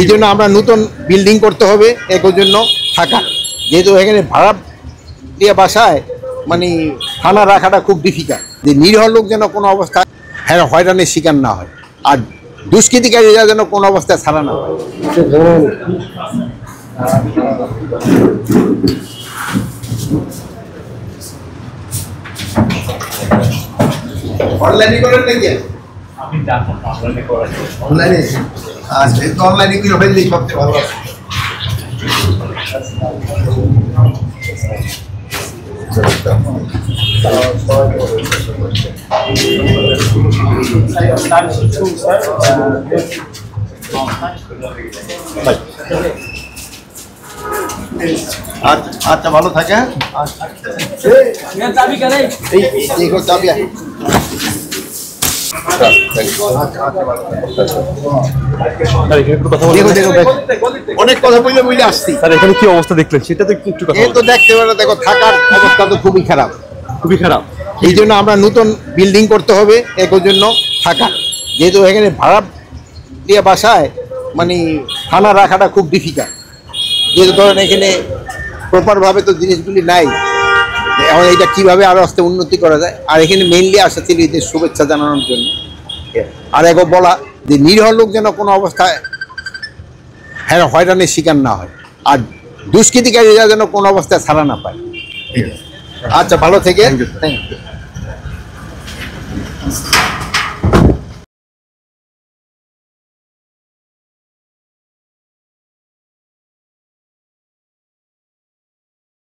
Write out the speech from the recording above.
এই জন্য আমরা নতুন বিল্ডিং করতে হবে একর জন্য থাকা, যেহেতু এখানে ভাড়া দিয়ে বাসায় মানে থানা রাখাটা খুব ডিফিকাল্ট। যে নিরীহ লোক যেন কোনো অবস্থায় হয়রানির শিকার না হয়, আর দুষ্কৃতিকারীরা যেন কোনো অবস্থায় ছাড়া না হয়। অনলাইনে করেন নাকি? আমি জানি অনলাইনে করা যায়। অনলাইনে আচ্ছা, তো অনলাইনে কি হবে এই সবচেয়ে ভালো আছে। আচ্ছা ভালো থাকে। অনেক কথা বললে বলে আসছি। এখানে কি অবস্থা দেখলেন সেটা তো একটু তো দেখতে পারো, দেখো থাকার অবস্থা তো খুবই খারাপ, খুবই খারাপ। এই জন্য আমরা নতুন বিল্ডিং করতে হবে একর জন্য থাকা, যেহেতু এখানে ভাড়া দিয়ে বাসায় মানে থানা রাখাটা খুব ডিফিকাল্ট। যেহেতু ধরেন এখানে প্রপারভাবে তো জিনিসগুলি নাই, এখন এইটা কীভাবে আরও আস্তে উন্নতি করা যায়। আর এখানে মেইনলি আসা ছিল ঈদের শুভেচ্ছা জানানোর জন্য, আর একবার বলা যে নিরীহ লোক যেন কোনো অবস্থায় হয়রানির শিকার না হয়, আর দুষ্কৃতিকারীরা যেন কোনো অবস্থায় ছাড়া না পায়। আচ্ছা ভালো থেকে। Thank you.